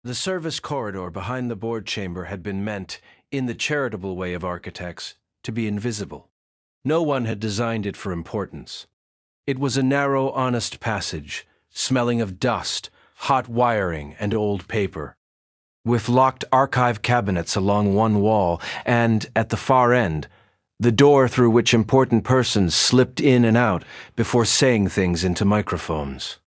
The service corridor behind the board chamber had been meant, in the charitable way of architects, to be invisible. No one had designed it for importance. It was a narrow, honest passage, smelling of dust, hot wiring, and old paper, with locked archive cabinets along one wall, and, at the far end, the door through which important persons slipped in and out before saying things into microphones.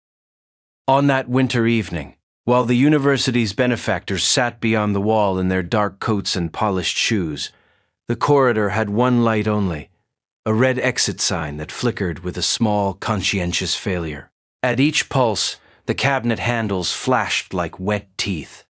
On that winter evening, while the university's benefactors sat beyond the wall in their dark coats and polished shoes, the corridor had one light only, a red exit sign that flickered with a small, conscientious failure. At each pulse, the cabinet handles flashed like wet teeth.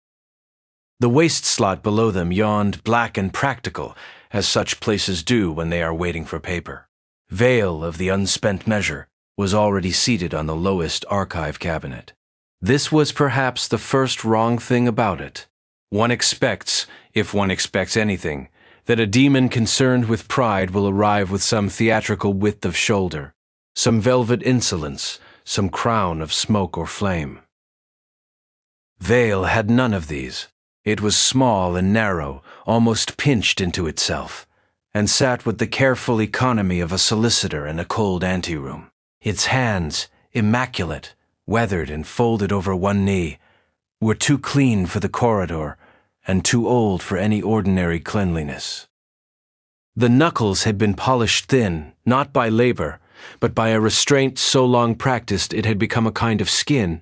The waste slot below them yawned black and practical, as such places do when they are waiting for paper. Veyl of the Unspent Measure was already seated on the lowest archive cabinet. This was perhaps the first wrong thing about it. One expects, if one expects anything, that a demon concerned with pride will arrive with some theatrical width of shoulder, some velvet insolence, some crown of smoke or flame. Veyl had none of these. It was small and narrow, almost pinched into itself, and sat with the careful economy of a solicitor in a cold anteroom. Its hands, immaculate, weathered and folded over one knee, were too clean for the corridor and too old for any ordinary cleanliness. The knuckles had been polished thin, not by labor, but by a restraint so long practiced it had become a kind of skin.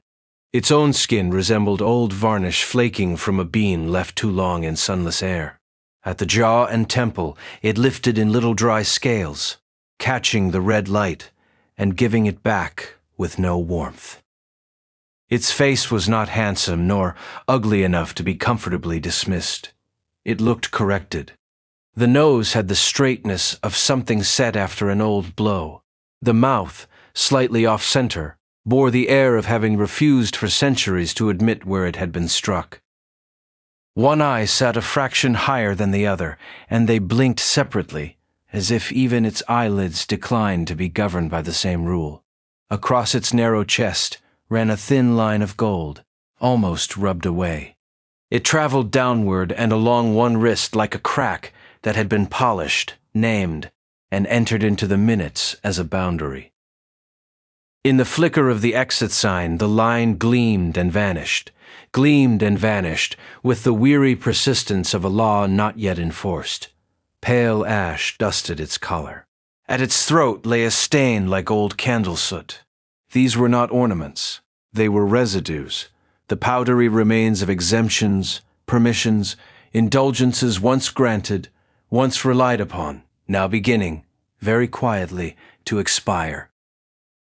Its own skin resembled old varnish flaking from a bean left too long in sunless air. At the jaw and temple it lifted in little dry scales, catching the red light and giving it back with no warmth. Its face was not handsome nor ugly enough to be comfortably dismissed. It looked corrected. The nose had the straightness of something set after an old blow. The mouth, slightly off-center, bore the air of having refused for centuries to admit where it had been struck. One eye sat a fraction higher than the other, and they blinked separately, as if even its eyelids declined to be governed by the same rule. Across its narrow chest ran a thin line of gold, almost rubbed away. It traveled downward and along one wrist like a crack that had been polished, named, and entered into the minutes as a boundary. In the flicker of the exit sign, the line gleamed and vanished, with the weary persistence of a law not yet enforced. Pale ash dusted its collar. At its throat lay a stain like old candle soot. These were not ornaments. They were residues, the powdery remains of exemptions, permissions, indulgences once granted, once relied upon, now beginning, very quietly, to expire.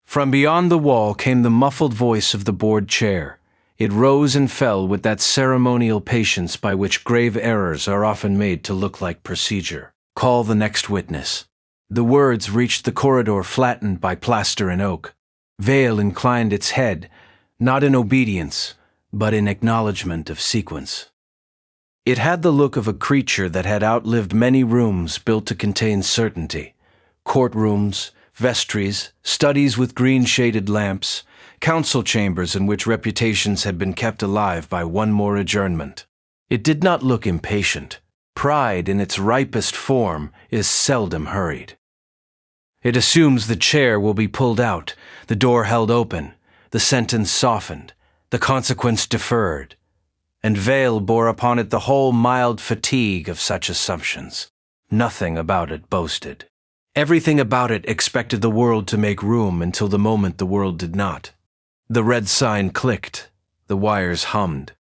From beyond the wall came the muffled voice of the board chair. It rose and fell with that ceremonial patience by which grave errors are often made to look like procedure. Call the next witness. The words reached the corridor flattened by plaster and oak. Veyl inclined its head, not in obedience, but in acknowledgement of sequence. It had the look of a creature that had outlived many rooms built to contain certainty. Courtrooms, vestries, studies with green-shaded lamps, council chambers in which reputations had been kept alive by one more adjournment. It did not look impatient. Pride in its ripest form is seldom hurried. It assumes the chair will be pulled out, the door held open, the sentence softened, the consequence deferred, and Veyl bore upon it the whole mild fatigue of such assumptions. Nothing about it boasted. Everything about it expected the world to make room until the moment the world did not. The red sign clicked, the wires hummed.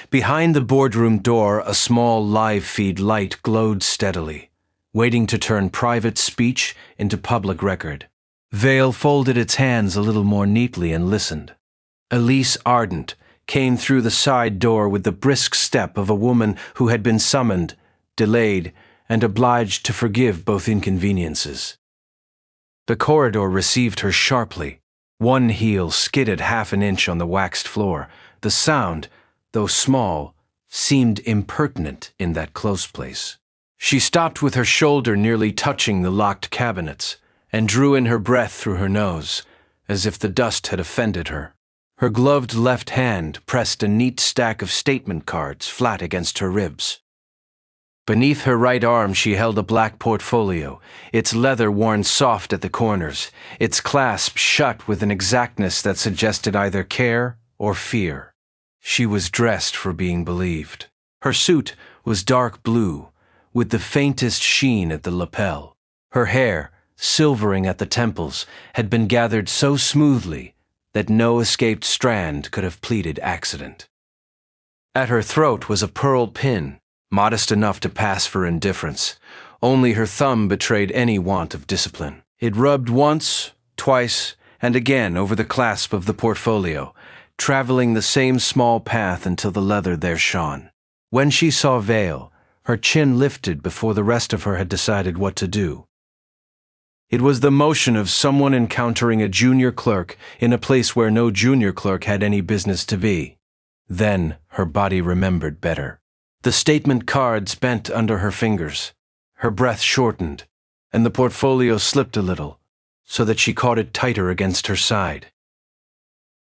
Behind the boardroom door, a small live-feed light glowed steadily, waiting to turn private speech into public record. Veyl folded its hands a little more neatly and listened. Elise Ardent came through the side door with the brisk step of a woman who had been summoned, delayed, and obliged to forgive both inconveniences. The corridor received her sharply. One heel skidded half an inch on the waxed floor. The sound, though small, seemed impertinent in that close place. She stopped with her shoulder nearly touching the locked cabinets, and drew in her breath through her nose, as if the dust had offended her. Her gloved left hand pressed a neat stack of statement cards flat against her ribs. Beneath her right arm she held a black portfolio, its leather worn soft at the corners, its clasp shut with an exactness that suggested either care or fear. She was dressed for being believed. Her suit was dark blue, with the faintest sheen at the lapel. Her hair, silvering at the temples, had been gathered so smoothly that no escaped strand could have pleaded accident. At her throat was a pearl pin, modest enough to pass for indifference. Only her thumb betrayed any want of discipline. It rubbed once, twice, and again over the clasp of the portfolio, traveling the same small path until the leather there shone. When she saw Veyl, her chin lifted before the rest of her had decided what to do. It was the motion of someone encountering a junior clerk in a place where no junior clerk had any business to be. Then her body remembered better. The statement cards bent under her fingers. Her breath shortened, and the portfolio slipped a little, so that she caught it tighter against her side.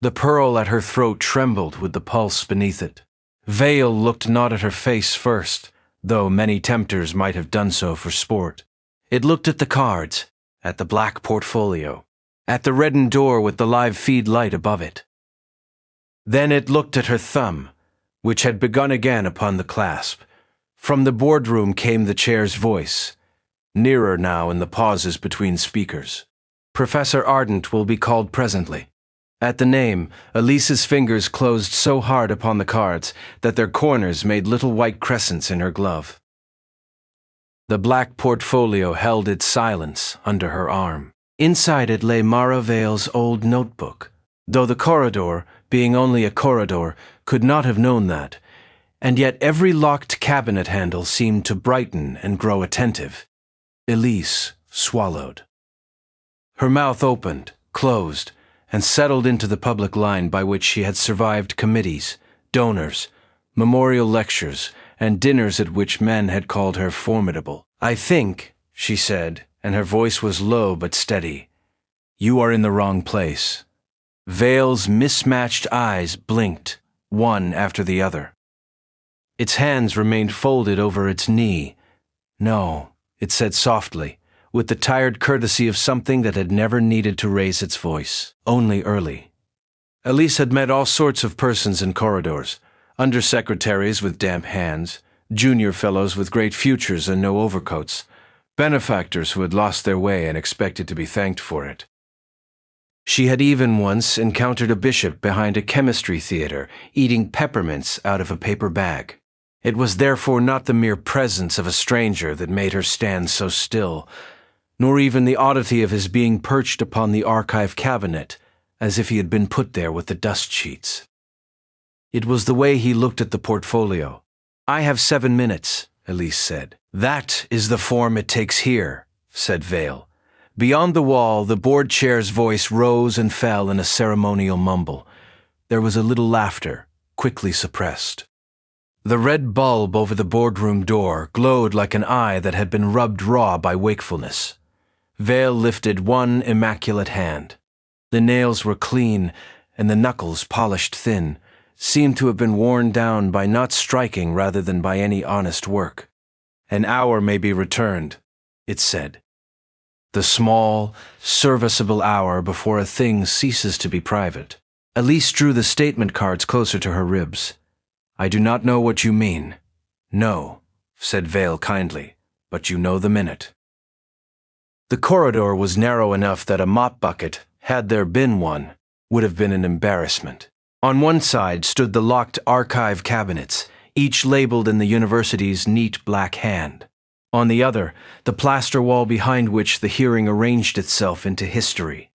The pearl at her throat trembled with the pulse beneath it. Veyl looked not at her face first, though many tempters might have done so for sport. It looked at the cards, at the black portfolio, at the reddened door with the live feed light above it. Then it looked at her thumb, which had begun again upon the clasp. From the boardroom came the chair's voice, nearer now in the pauses between speakers. Professor Ardent will be called presently. At the name, Elise's fingers closed so hard upon the cards that their corners made little white crescents in her glove. The black portfolio held its silence under her arm. Inside it lay Mara Veyl's old notebook, though the corridor, being only a corridor, could not have known that, and yet every locked cabinet handle seemed to brighten and grow attentive. Elise swallowed. Her mouth opened, closed, and settled into the public line by which she had survived committees, donors, memorial lectures, and dinners at which men had called her formidable. "I think," she said, and her voice was low but steady, "you are in the wrong place." Veyl's mismatched eyes blinked, one after the other. Its hands remained folded over its knee. "No," it said softly, with the tired courtesy of something that had never needed to raise its voice, only early. Elise had met all sorts of persons in corridors, undersecretaries with damp hands, junior fellows with great futures and no overcoats, benefactors who had lost their way and expected to be thanked for it. She had even once encountered a bishop behind a chemistry theater eating peppermints out of a paper bag. It was therefore not the mere presence of a stranger that made her stand so still, nor even the oddity of his being perched upon the archive cabinet, as if he had been put there with the dust sheets. It was the way he looked at the portfolio. "I have 7 minutes," Elise said. "That is the form it takes here," said Veyl. Beyond the wall, the board chair's voice rose and fell in a ceremonial mumble. There was a little laughter, quickly suppressed. The red bulb over the boardroom door glowed like an eye that had been rubbed raw by wakefulness. Veyl lifted one immaculate hand. The nails were clean, and the knuckles, polished thin, seemed to have been worn down by not striking rather than by any honest work. "An hour may be returned," it said. The small, serviceable hour before a thing ceases to be private. Elise drew the statement cards closer to her ribs. "I do not know what you mean." "No," said Veyl kindly, "but you know the minute." The corridor was narrow enough that a mop bucket, had there been one, would have been an embarrassment. On one side stood the locked archive cabinets, each labeled in the university's neat black hand. On the other, the plaster wall behind which the hearing arranged itself into history.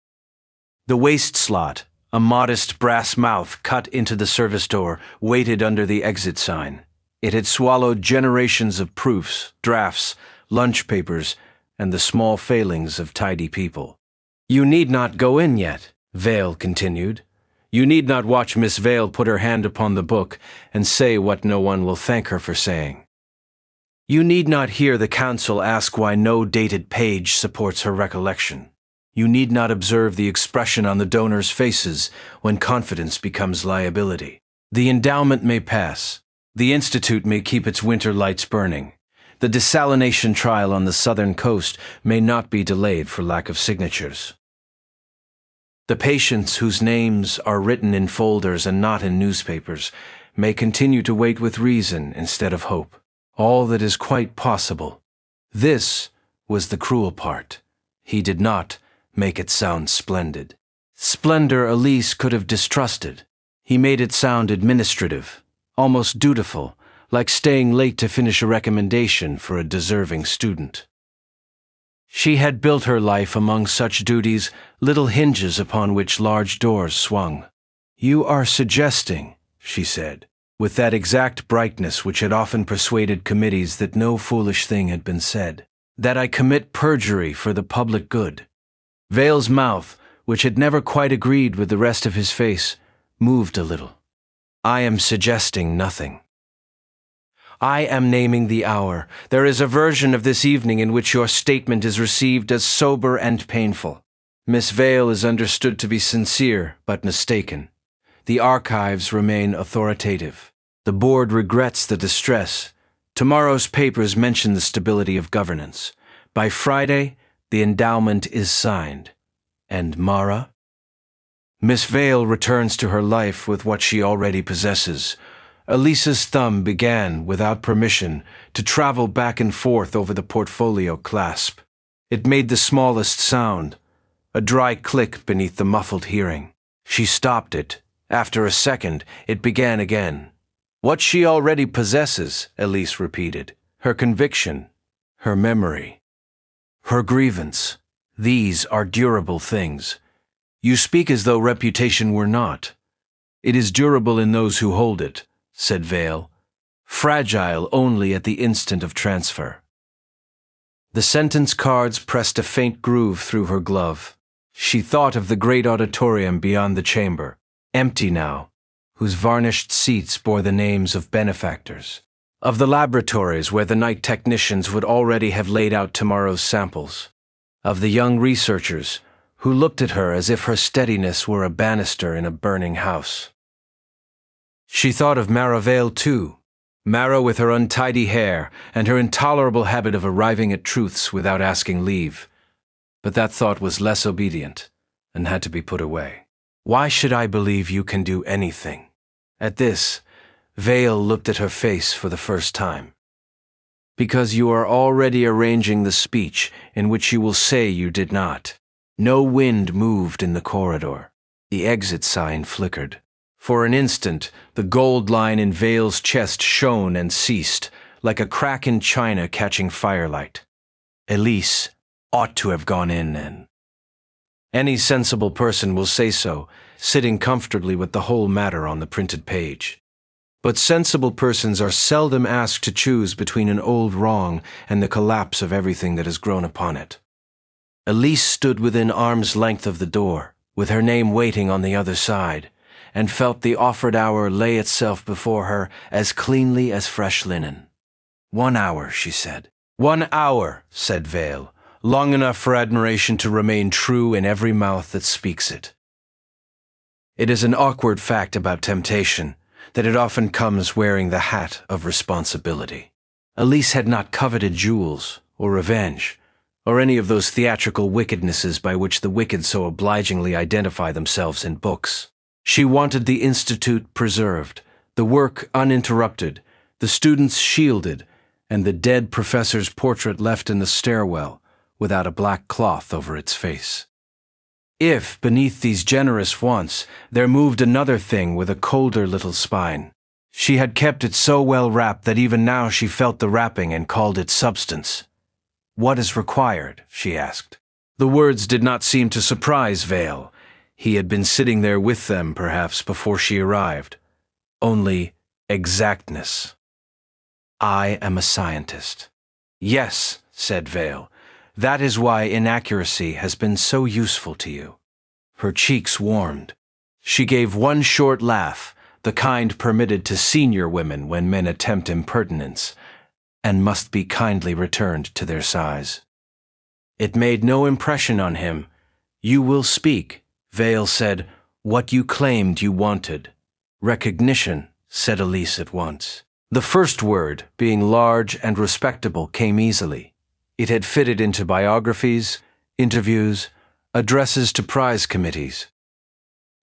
The waste slot, a modest brass mouth cut into the service door, waited under the exit sign. It had swallowed generations of proofs, drafts, lunch papers, and the small failings of tidy people. "You need not go in yet," Veyl continued. "You need not watch Miss Veyl put her hand upon the book and say what no one will thank her for saying. You need not hear the council ask why no dated page supports her recollection. You need not observe the expression on the donors' faces when confidence becomes liability. The endowment may pass. The institute may keep its winter lights burning. The desalination trial on the southern coast may not be delayed for lack of signatures. The patients whose names are written in folders and not in newspapers may continue to wait with reason instead of hope. All that is quite possible. This was the cruel part. He did not make it sound splendid. Splendor Elise could have distrusted. He made it sound administrative, almost dutiful, like staying late to finish a recommendation for a deserving student. She had built her life among such duties, little hinges upon which large doors swung. "You are suggesting," she said, with that exact brightness which had often persuaded committees that no foolish thing had been said, "that I commit perjury for the public good." Veyl's mouth, which had never quite agreed with the rest of his face, moved a little. "I am suggesting nothing. I am naming the hour. There is a version of this evening in which your statement is received as sober and painful. Miss Veyl is understood to be sincere, but mistaken. The archives remain authoritative. The board regrets the distress. Tomorrow's papers mention the stability of governance. By Friday, the endowment is signed. And Mara? Miss Veyl returns to her life with what she already possesses. Elise's thumb began, without permission, to travel back and forth over the portfolio clasp. It made the smallest sound, a dry click beneath the muffled hearing. She stopped it. After a second, it began again. "What she already possesses," Elise repeated. "Her conviction, her memory, her grievance. These are durable things. You speak as though reputation were not. It is durable in those who hold it," said Veyl. "Fragile only at the instant of transfer." The sentence cards pressed a faint groove through her glove. She thought of the great auditorium beyond the chamber, empty now, whose varnished seats bore the names of benefactors, of the laboratories where the night technicians would already have laid out tomorrow's samples, of the young researchers who looked at her as if her steadiness were a banister in a burning house. She thought of Mara Veyl too, Mara with her untidy hair and her intolerable habit of arriving at truths without asking leave. But that thought was less obedient and had to be put away. "Why should I believe you can do anything?" At this, Veyl looked at her face for the first time. "Because you are already arranging the speech in which you will say you did not." No wind moved in the corridor. The exit sign flickered. For an instant, the gold line in Veyl's chest shone and ceased, like a crack in china catching firelight. Elise ought to have gone in then. Any sensible person will say so, sitting comfortably with the whole matter on the printed page. But sensible persons are seldom asked to choose between an old wrong and the collapse of everything that has grown upon it. Elise stood within arm's length of the door, with her name waiting on the other side, and felt the offered hour lay itself before her as cleanly as fresh linen. "1 hour," she said. "1 hour," said Veyl, "long enough for admiration to remain true in every mouth that speaks it." It is an awkward fact about temptation that it often comes wearing the hat of responsibility. Elise had not coveted jewels or revenge, or any of those theatrical wickednesses by which the wicked so obligingly identify themselves in books. She wanted the institute preserved, the work uninterrupted, the students shielded, and the dead professor's portrait left in the stairwell without a black cloth over its face. If, beneath these generous wants, there moved another thing with a colder little spine, she had kept it so well wrapped that even now she felt the wrapping and called it substance. "What is required?" she asked. The words did not seem to surprise Veyl. He had been sitting there with them, perhaps, before she arrived. Only exactness. "I am a scientist." "Yes," said Veyl. "That is why inaccuracy has been so useful to you." Her cheeks warmed. She gave one short laugh, the kind permitted to senior women when men attempt impertinence, and must be kindly returned to their size. It made no impression on him, You will speak, Veyl said, what you claimed you wanted. Recognition, said Elise at once. The first word, being large and respectable, came easily. It had fitted into biographies, interviews, addresses to prize committees.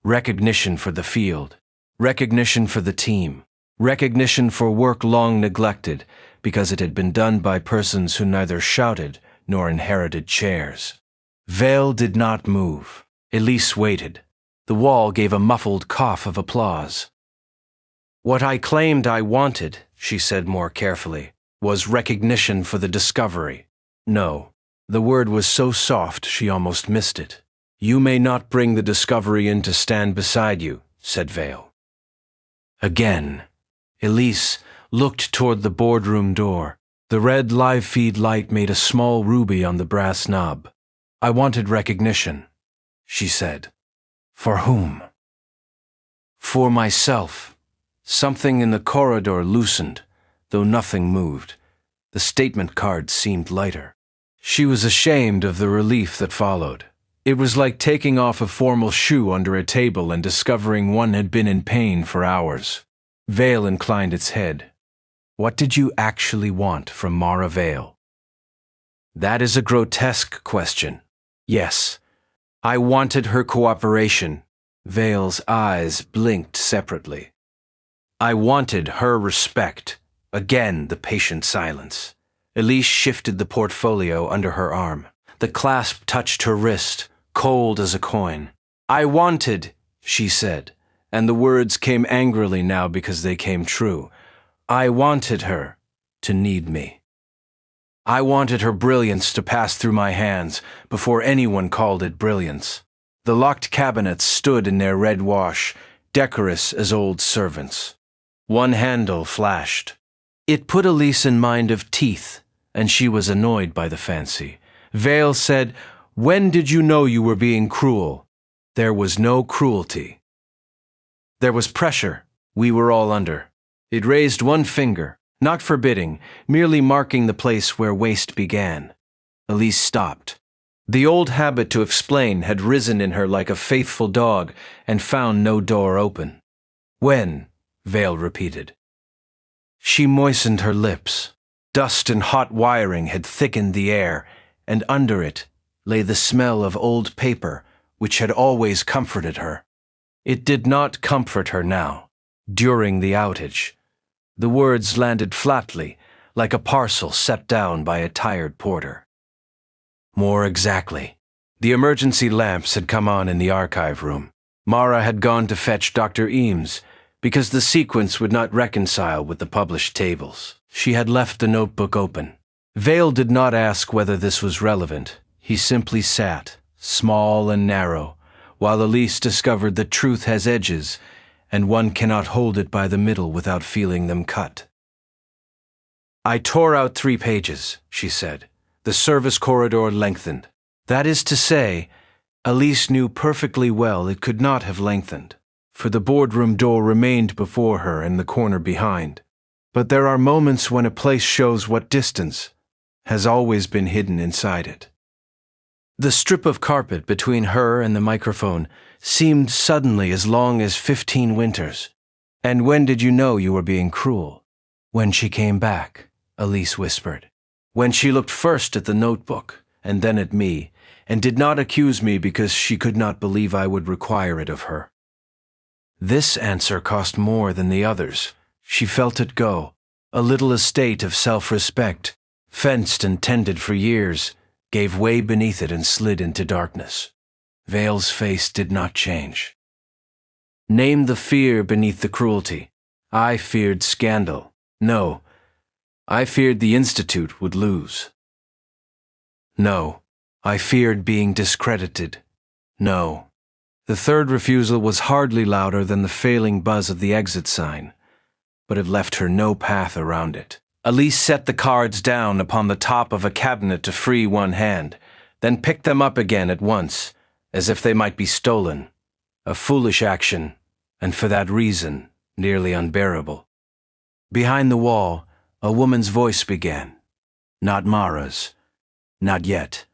Recognition for the field, recognition for the team, recognition for work long neglected because it had been done by persons who neither shouted nor inherited chairs. Veyl did not move. Elise waited. The wall gave a muffled cough of applause. What I claimed I wanted, she said more carefully, was recognition for the discovery. No, the word was so soft she almost missed it. You may not bring the discovery in to stand beside you, said Veyl. Again, Elise looked toward the boardroom door. The red live feed light made a small ruby on the brass knob. I wanted recognition, she said. For whom? For myself. Something in the corridor loosened, though nothing moved. The statement card seemed lighter. She was ashamed of the relief that followed. It was like taking off a formal shoe under a table and discovering one had been in pain for hours. Veyl inclined its head. What did you actually want from Mara Veyl? That is a grotesque question. Yes, I wanted her cooperation. Veyl's eyes blinked separately. I wanted her respect. Again, the patient silence. Elise shifted the portfolio under her arm. The clasp touched her wrist, cold as a coin. I wanted, she said, and the words came angrily now because they came true. I wanted her to need me. I wanted her brilliance to pass through my hands before anyone called it brilliance. The locked cabinets stood in their red wash, decorous as old servants. One handle flashed. It put Elise in mind of teeth, and she was annoyed by the fancy. Veyl said, When did you know you were being cruel? There was no cruelty. There was pressure we were all under. It raised one finger, not forbidding, merely marking the place where waste began. Elise stopped. The old habit to explain had risen in her like a faithful dog and found no door open. When? Veyl repeated. She moistened her lips. Dust and hot wiring had thickened the air, and under it lay the smell of old paper, which had always comforted her. It did not comfort her now, during the outage. The words landed flatly, like a parcel set down by a tired porter. More exactly. The emergency lamps had come on in the archive room. Mara had gone to fetch Dr. Eames, because the sequence would not reconcile with the published tables. She had left the notebook open. Veyl did not ask whether this was relevant. He simply sat, small and narrow, while Elise discovered that truth has edges, and one cannot hold it by the middle without feeling them cut. I tore out 3 pages, she said. The service corridor lengthened. That is to say, Elise knew perfectly well it could not have lengthened, for the boardroom door remained before her in the corner behind. But there are moments when a place shows what distance has always been hidden inside it. The strip of carpet between her and the microphone seemed suddenly as long as 15 winters. And when did you know you were being cruel? When she came back, Elise whispered. When she looked first at the notebook, and then at me, and did not accuse me because she could not believe I would require it of her. This answer cost more than the others. She felt it go. A little estate of self-respect, fenced and tended for years, gave way beneath it and slid into darkness. Veyl's face did not change. Name the fear beneath the cruelty. I feared scandal. No, I feared the Institute would lose. No, I feared being discredited. No. The third refusal was hardly louder than the failing buzz of the exit sign, but it left her no path around it. Elise set the cards down upon the top of a cabinet to free one hand, then picked them up again at once, as if they might be stolen. A foolish action, and for that reason, nearly unbearable. Behind the wall, a woman's voice began. Not Mara's. Not yet.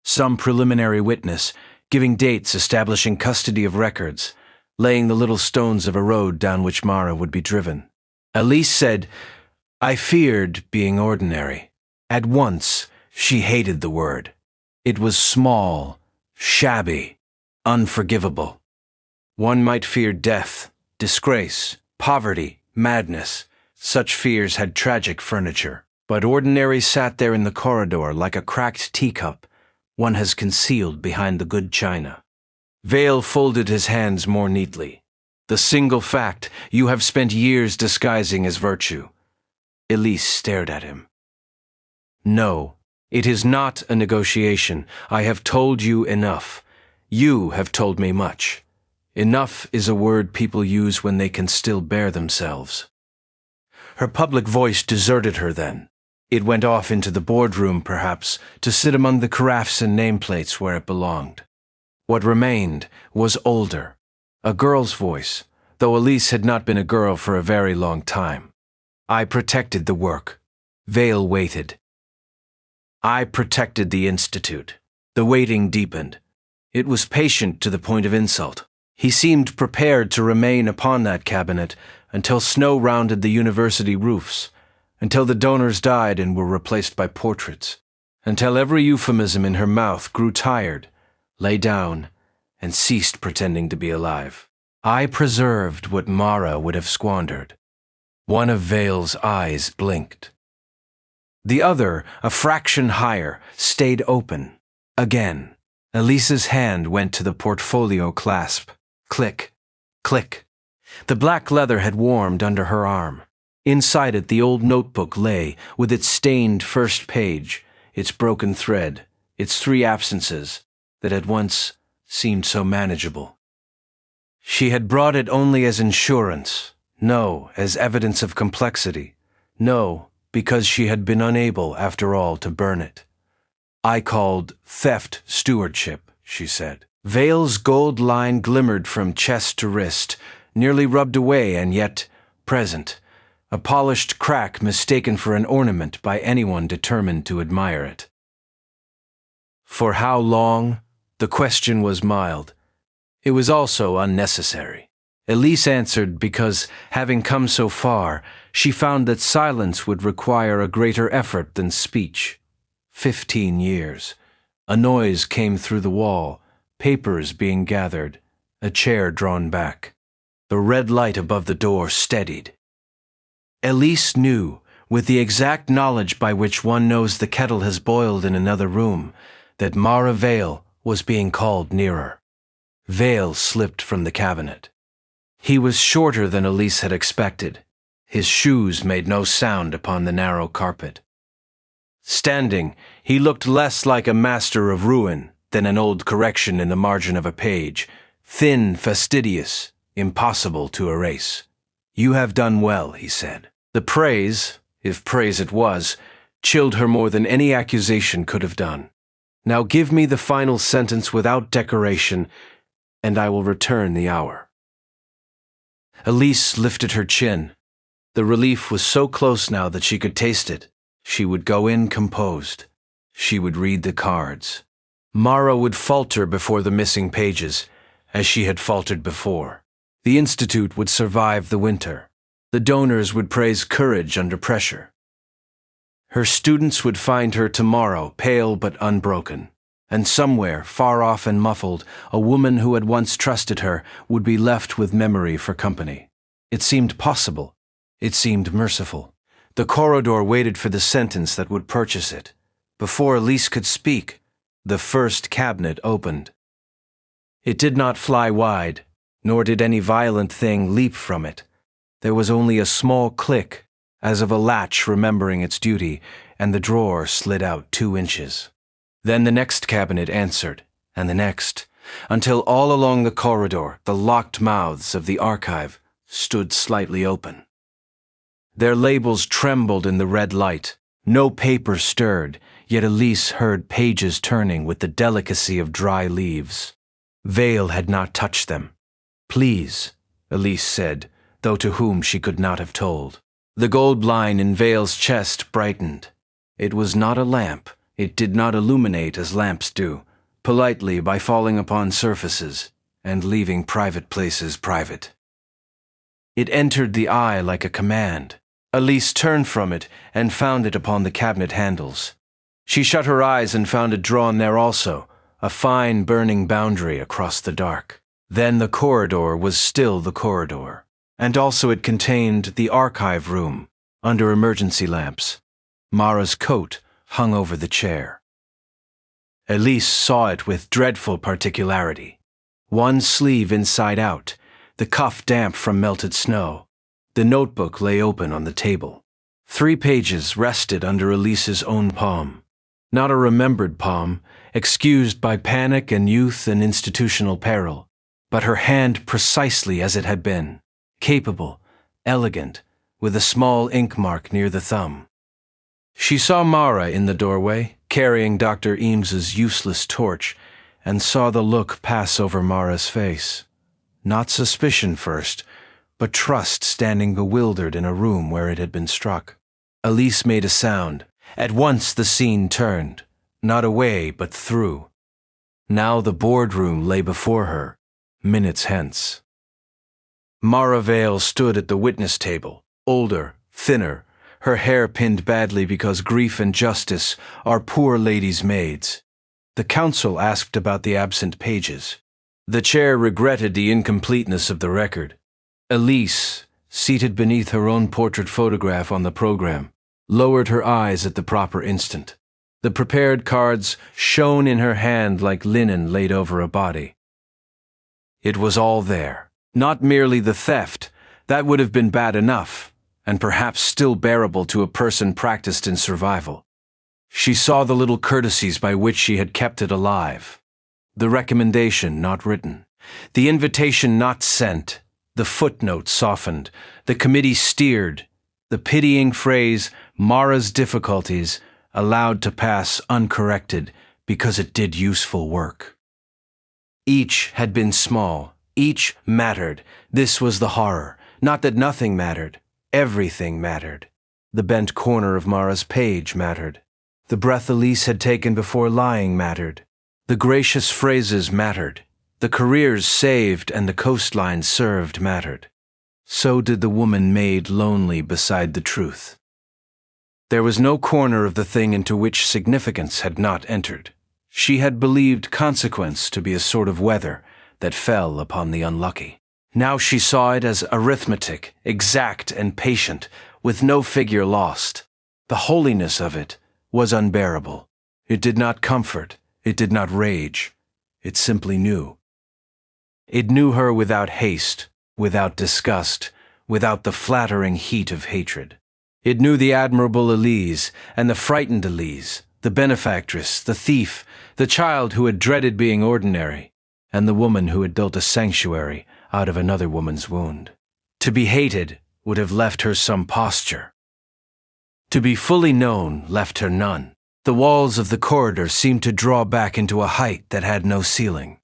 Some preliminary witness, giving dates, establishing custody of records, laying the little stones of a road down which Mara would be driven. Elise said, "I feared being ordinary." At once, she hated the word. It was small, shabby, unforgivable. One might fear death, disgrace, poverty, madness. Such fears had tragic furniture. But ordinary sat there in the corridor like a cracked teacup one has concealed behind the good china. Veyl folded his hands more neatly. "The single fact you have spent years disguising as virtue." Elise stared at him. "No, it is not a negotiation. I have told you enough. You have told me much. Enough is a word people use when they can still bear themselves." Her public voice deserted her then. It went off into the boardroom, perhaps, to sit among the carafes and nameplates where it belonged. What remained was older, a girl's voice, though Elise had not been a girl for a very long time. "I protected the work." Veyl waited. "I protected the Institute." The waiting deepened. It was patient to the point of insult. He seemed prepared to remain upon that cabinet until snow rounded the university roofs, until the donors died and were replaced by portraits, until every euphemism in her mouth grew tired, lay down, and ceased pretending to be alive. "I preserved what Mara would have squandered." One of Veyl's eyes blinked. The other, a fraction higher, stayed open. Again, Elise's hand went to the portfolio clasp. Click, click. The black leather had warmed under her arm. Inside it the old notebook lay, with its stained first page, its broken thread, its 3 absences, that at once seemed so manageable. She had brought it only as insurance, no, as evidence of complexity, no, because she had been unable, after all, to burn it. "I called theft stewardship," she said. Veyl's gold line glimmered from chest to wrist, nearly rubbed away and yet present. A polished crack mistaken for an ornament by anyone determined to admire it. For how long? The question was mild. It was also unnecessary. Elise answered because, having come so far, she found that silence would require a greater effort than speech. 15 years. A noise came through the wall, papers being gathered, a chair drawn back. The red light above the door steadied. Elise knew, with the exact knowledge by which one knows the kettle has boiled in another room, that Mara Veyl was being called nearer. Veyl slipped from the cabinet. He was shorter than Elise had expected. His shoes made no sound upon the narrow carpet. Standing, he looked less like a master of ruin than an old correction in the margin of a page, thin, fastidious, impossible to erase. "You have done well," he said. The praise, if praise it was, chilled her more than any accusation could have done. "Now give me the final sentence without decoration, and I will return the hour." Elise lifted her chin. The relief was so close now that she could taste it. She would go in composed. She would read the cards. Mara would falter before the missing pages, as she had faltered before. The Institute would survive the winter. The donors would praise courage under pressure. Her students would find her tomorrow pale but unbroken. And somewhere, far off and muffled, a woman who had once trusted her would be left with memory for company. It seemed possible. It seemed merciful. The corridor waited for the sentence that would purchase it. Before Elise could speak, the first cabinet opened. It did not fly wide, nor did any violent thing leap from it. There was only a small click, as of a latch remembering its duty, and the drawer slid out 2 inches. Then the next cabinet answered, and the next, until all along the corridor the locked mouths of the archive stood slightly open. Their labels trembled in the red light. No paper stirred, yet Elise heard pages turning with the delicacy of dry leaves. Veyl had not touched them. "Please," Elise said, though to whom she could not have told. The gold line in Veyl's chest brightened. It was not a lamp. It did not illuminate as lamps do, politely by falling upon surfaces and leaving private places private. It entered the eye like a command. Elise turned from it and found it upon the cabinet handles. She shut her eyes and found it drawn there also, a fine burning boundary across the dark. Then the corridor was still the corridor, and also it contained the archive room, under emergency lamps. Mara's coat hung over the chair. Elise saw it with dreadful particularity. One sleeve inside out, the cuff damp from melted snow. The notebook lay open on the table. 3 pages rested under Elise's own palm. Not a remembered palm, excused by panic and youth and institutional peril, but her hand precisely as it had been, capable, elegant, with a small ink mark near the thumb. She saw Mara in the doorway, carrying Dr. Eames's useless torch, and saw the look pass over Mara's face. Not suspicion first, but trust standing bewildered in a room where it had been struck. Elise made a sound. At once the scene turned, not away but through. Now the boardroom lay before her, minutes hence. Mara Veyl stood at the witness table, older, thinner, her hair pinned badly because grief and justice are poor ladies' maids. The counsel asked about the absent pages. The chair regretted the incompleteness of the record. Elise, seated beneath her own portrait photograph on the program, lowered her eyes at the proper instant. The prepared cards shone in her hand like linen laid over a body. It was all there. Not merely the theft, that would have been bad enough, and perhaps still bearable to a person practiced in survival. She saw the little courtesies by which she had kept it alive. The recommendation not written, the invitation not sent, the footnote softened, the committee steered, the pitying phrase, Mara's difficulties, allowed to pass uncorrected because it did useful work. Each had been small, each mattered. This was the horror. Not that nothing mattered. Everything mattered. The bent corner of Mara's page mattered. The breath Elise had taken before lying mattered. The gracious phrases mattered. The careers saved and the coastline served mattered. So did the woman made lonely beside the truth. There was no corner of the thing into which significance had not entered. She had believed consequence to be a sort of weather that fell upon the unlucky. Now she saw it as arithmetic, exact and patient, with no figure lost. The holiness of it was unbearable. It did not comfort, it did not rage, it simply knew. It knew her without haste, without disgust, without the flattering heat of hatred. It knew the admirable Elise and the frightened Elise, the benefactress, the thief, the child who had dreaded being ordinary, and the woman who had built a sanctuary out of another woman's wound. To be hated would have left her some posture. To be fully known left her none. The walls of the corridor seemed to draw back into a height that had no ceiling.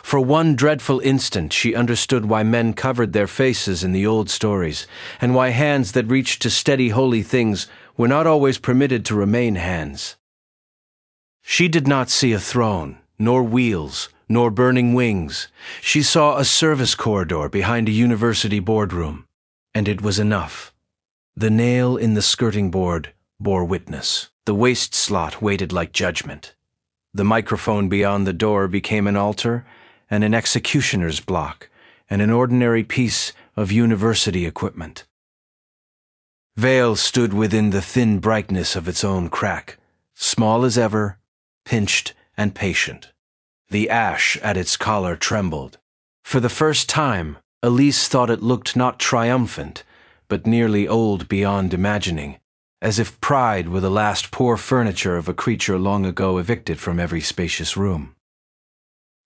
For one dreadful instant she understood why men covered their faces in the old stories, and why hands that reached to steady holy things were not always permitted to remain hands. She did not see a throne, nor wheels, nor burning wings. She saw a service corridor behind a university boardroom, and it was enough. The nail in the skirting board bore witness. The waste slot waited like judgment. The microphone beyond the door became an altar and an executioner's block and an ordinary piece of university equipment. Veyl stood within the thin brightness of its own crack, small as ever, pinched and patient. The ash at its collar trembled. For the first time, Elise thought it looked not triumphant, but nearly old beyond imagining, as if pride were the last poor furniture of a creature long ago evicted from every spacious room.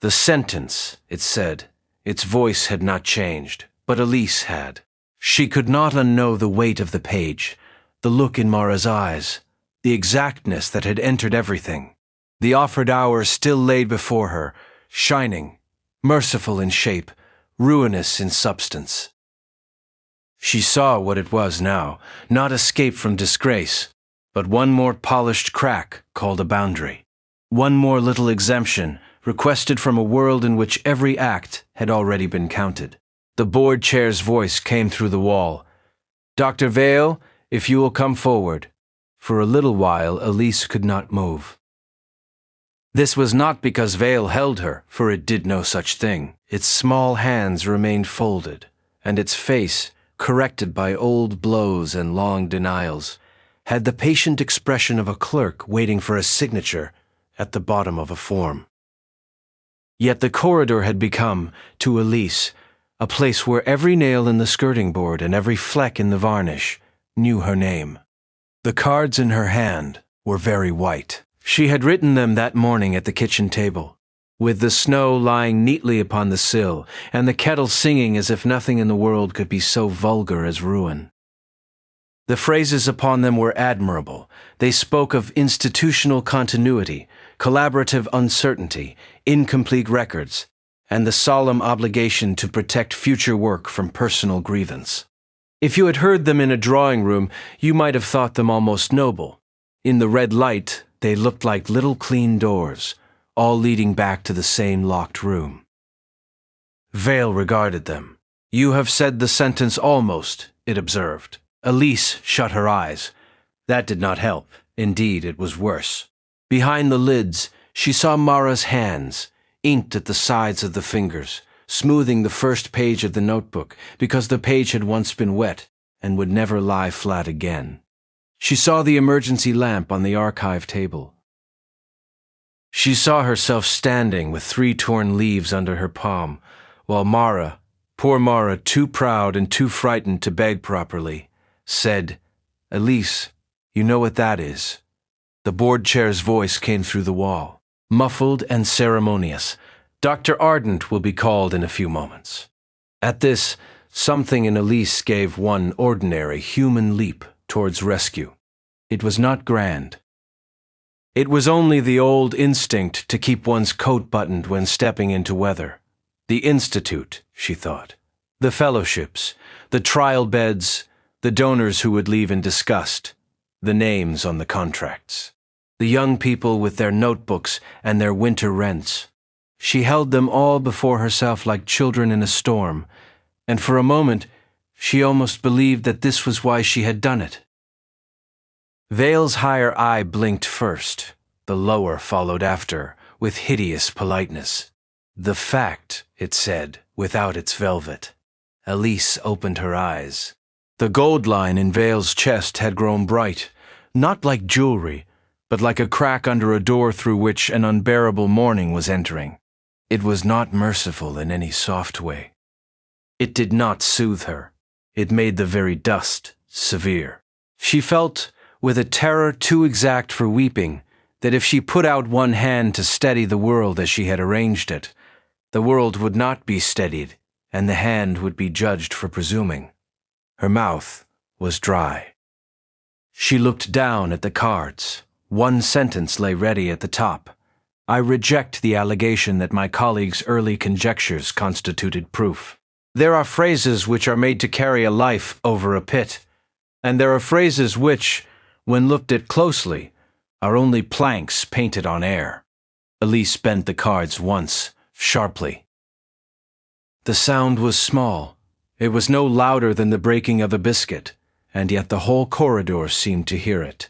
The sentence, it said, its voice had not changed, but Elise had. She could not unknow the weight of the page, the look in Mara's eyes, the exactness that had entered everything. The offered hour still laid before her, shining, merciful in shape, ruinous in substance. She saw what it was now, not escape from disgrace, but one more polished crack called a boundary, one more little exemption requested from a world in which every act had already been counted. The board chair's voice came through the wall. "Dr. Veyl, if you will come forward." For a little while, Elise could not move. This was not because Veyl held her, for it did no such thing. Its small hands remained folded, and its face, corrected by old blows and long denials, had the patient expression of a clerk waiting for a signature at the bottom of a form. Yet the corridor had become, to Elise, a place where every nail in the skirting board and every fleck in the varnish knew her name. The cards in her hand were very white. She had written them that morning at the kitchen table, with the snow lying neatly upon the sill and the kettle singing as if nothing in the world could be so vulgar as ruin. The phrases upon them were admirable. They spoke of institutional continuity, collaborative uncertainty, incomplete records, and the solemn obligation to protect future work from personal grievance. If you had heard them in a drawing room, you might have thought them almost noble. In the red light, they looked like little clean doors, all leading back to the same locked room. Veyl regarded them. "You have said the sentence almost," it observed. Elise shut her eyes. That did not help. Indeed, it was worse. Behind the lids, she saw Mara's hands, inked at the sides of the fingers, smoothing the first page of the notebook because the page had once been wet and would never lie flat again. She saw the emergency lamp on the archive table. She saw herself standing with 3 torn leaves under her palm, while Mara, poor Mara, too proud and too frightened to beg properly, said, "Elise, you know what that is." The board chair's voice came through the wall, muffled and ceremonious. "Dr. Ardent will be called in a few moments." At this, something in Elise gave one ordinary human leap towards rescue. It was not grand. It was only the old instinct to keep one's coat buttoned when stepping into weather. The institute, she thought. The fellowships, the trial beds, the donors who would leave in disgust, the names on the contracts. The young people with their notebooks and their winter rents. She held them all before herself like children in a storm, and for a moment she almost believed that this was why she had done it. Veyl's higher eye blinked first. The lower followed after, with hideous politeness. "The fact," it said, without its velvet. Elise opened her eyes. The gold line in Veyl's chest had grown bright, not like jewelry, but like a crack under a door through which an unbearable morning was entering. It was not merciful in any soft way. It did not soothe her. It made the very dust severe. She felt, with a terror too exact for weeping, that if she put out one hand to steady the world as she had arranged it, the world would not be steadied, and the hand would be judged for presuming. Her mouth was dry. She looked down at the cards. One sentence lay ready at the top. "I reject the allegation that my colleague's early conjectures constituted proof." There are phrases which are made to carry a life over a pit, and there are phrases which, when looked at closely, are only planks painted on air. Elise bent the cards once, sharply. The sound was small. It was no louder than the breaking of a biscuit, and yet the whole corridor seemed to hear it.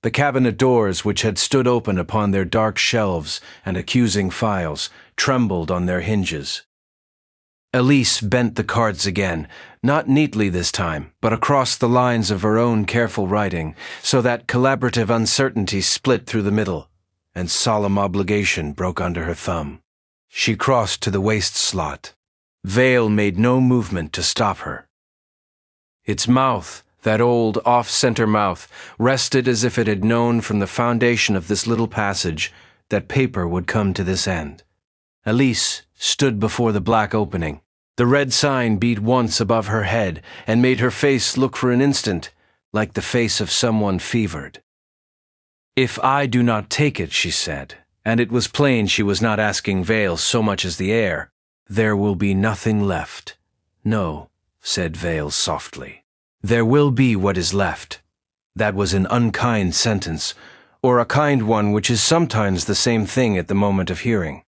The cabinet doors, which had stood open upon their dark shelves and accusing files, trembled on their hinges. Elise bent the cards again, not neatly this time, but across the lines of her own careful writing, so that collaborative uncertainty split through the middle, and solemn obligation broke under her thumb. She crossed to the waste slot. Veyl made no movement to stop her. Its mouth, that old off-center mouth, rested as if it had known from the foundation of this little passage that paper would come to this end. Elise stood before the black opening. The red sign beat once above her head and made her face look for an instant like the face of someone fevered. "If I do not take it," she said, and it was plain she was not asking Veyl so much as the air, "there will be nothing left." "No," said Veyl softly. "There will be what is left." That was an unkind sentence, or a kind one which is sometimes the same thing at the moment of hearing.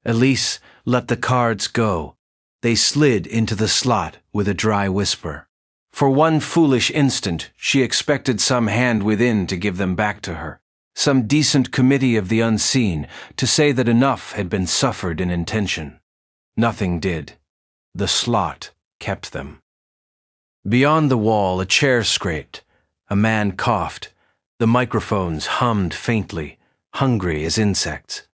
Elise let the cards go. They slid into the slot with a dry whisper. For one foolish instant, she expected some hand within to give them back to her, some decent committee of the unseen to say that enough had been suffered in intention. Nothing did. The slot kept them. Beyond the wall, a chair scraped. A man coughed. The microphones hummed faintly, hungry as insects.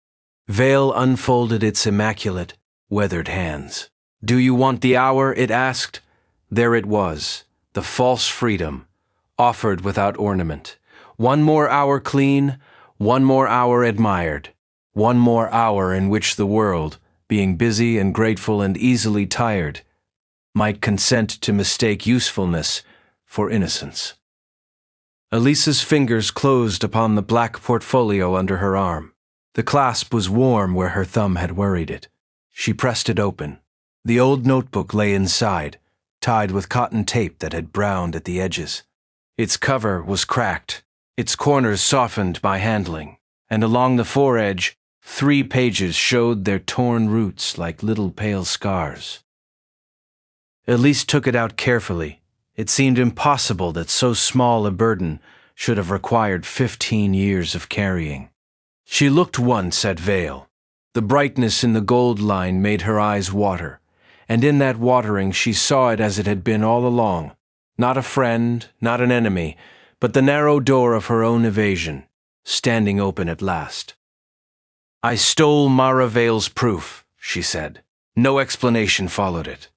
Veyl unfolded its immaculate, weathered hands. "Do you want the hour?" it asked. There it was, the false freedom, offered without ornament. One more hour clean, one more hour admired, one more hour in which the world, being busy and grateful and easily tired, might consent to mistake usefulness for innocence. Elise's fingers closed upon the black portfolio under her arm. The clasp was warm where her thumb had worried it. She pressed it open. The old notebook lay inside, tied with cotton tape that had browned at the edges. Its cover was cracked, its corners softened by handling, and along the foredge, 3 pages showed their torn roots like little pale scars. Elise took it out carefully. It seemed impossible that so small a burden should have required 15 years of carrying. She looked once at Veyl. The brightness in the gold line made her eyes water, and in that watering she saw it as it had been all along, not a friend, not an enemy, but the narrow door of her own evasion, standing open at last. "I stole Mara Veyl's proof," she said. No explanation followed it.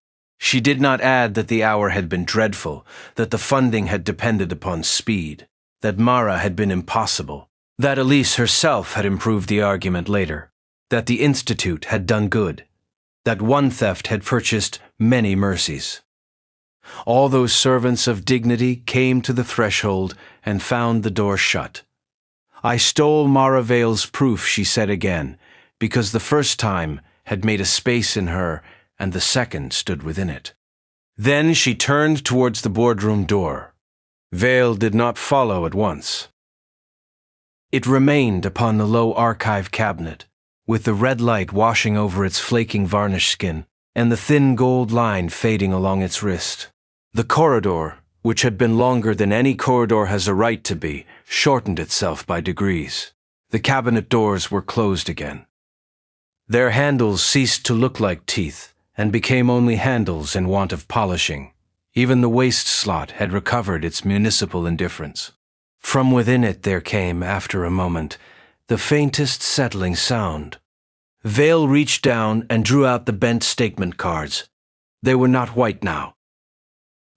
She did not add that the hour had been dreadful, that the funding had depended upon speed, that Mara had been impossible, that Elise herself had improved the argument later, that the Institute had done good, that one theft had purchased many mercies. All those servants of dignity came to the threshold and found the door shut. "I stole Mara Veyl's proof," she said again, because the first time had made a space in her and the second stood within it. Then she turned towards the boardroom door. Veyl did not follow at once. It remained upon the low archive cabinet, with the red light washing over its flaking varnish skin, and the thin gold line fading along its wrist. The corridor, which had been longer than any corridor has a right to be, shortened itself by degrees. The cabinet doors were closed again. Their handles ceased to look like teeth, and became only handles in want of polishing. Even the waste slot had recovered its municipal indifference. From within it there came, after a moment, the faintest settling sound. Veyl reached down and drew out the bent statement cards. They were not white now.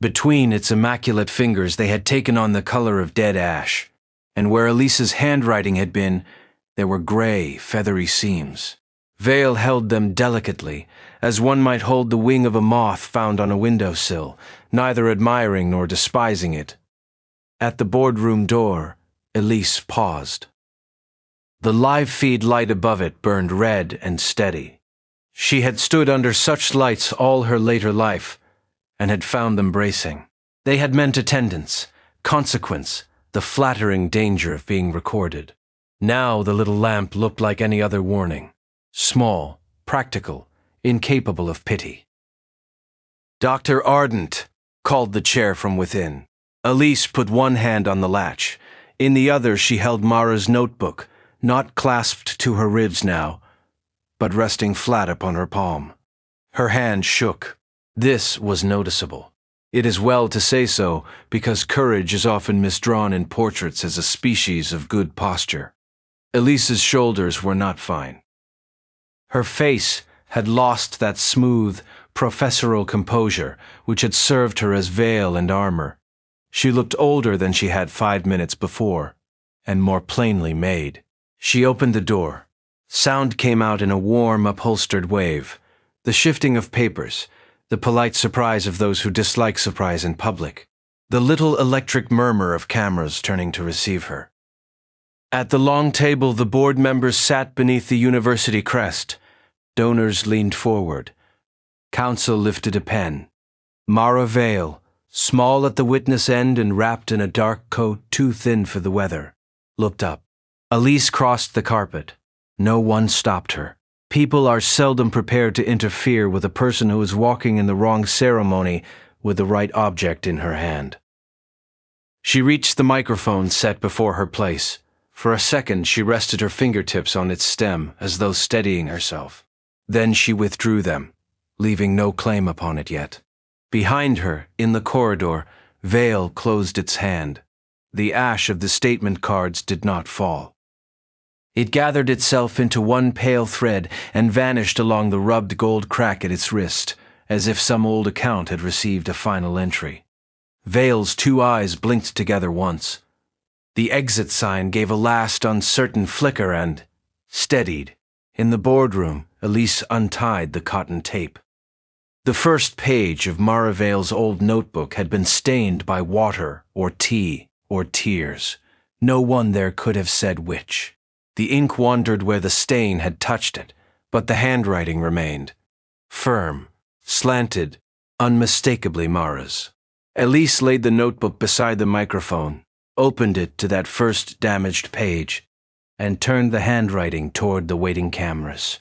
Between its immaculate fingers they had taken on the color of dead ash, and where Elise's handwriting had been, there were gray, feathery seams. Veyl held them delicately, as one might hold the wing of a moth found on a windowsill, neither admiring nor despising it. At the boardroom door, Elise paused. The live feed light above it burned red and steady. She had stood under such lights all her later life, and had found them bracing. They had meant attendance, consequence, the flattering danger of being recorded. Now the little lamp looked like any other warning. Small, practical, incapable of pity. "Dr. Ardent," called the chair from within. Elise put one hand on the latch. In the other she held Mara's notebook, not clasped to her ribs now, but resting flat upon her palm. Her hand shook. This was noticeable. It is well to say so, because courage is often misdrawn in portraits as a species of good posture. Elise's shoulders were not fine. Her face had lost that smooth, professorial composure which had served her as veil and armor. She looked older than she had 5 minutes before, and more plainly made. She opened the door. Sound came out in a warm, upholstered wave. The shifting of papers, the polite surprise of those who dislike surprise in public, the little electric murmur of cameras turning to receive her. At the long table the board members sat beneath the university crest. Donors leaned forward. Counsel lifted a pen. Mara Veyl, small at the witness end and wrapped in a dark coat too thin for the weather, looked up. Elise crossed the carpet. No one stopped her. People are seldom prepared to interfere with a person who is walking in the wrong ceremony with the right object in her hand. She reached the microphone set before her place. For a second, she rested her fingertips on its stem as though steadying herself. Then she withdrew them, leaving no claim upon it yet. Behind her, in the corridor, Veyl closed its hand. The ash of the statement cards did not fall. It gathered itself into one pale thread and vanished along the rubbed gold crack at its wrist, as if some old account had received a final entry. Veyl's two eyes blinked together once. The exit sign gave a last uncertain flicker and steadied. In the boardroom, Elise untied the cotton tape. The first page of Mara Veyl's old notebook had been stained by water or tea or tears. No one there could have said which. The ink wandered where the stain had touched it, but the handwriting remained. Firm, slanted, unmistakably Mara's. Elise laid the notebook beside the microphone, opened it to that first damaged page, and turned the handwriting toward the waiting cameras.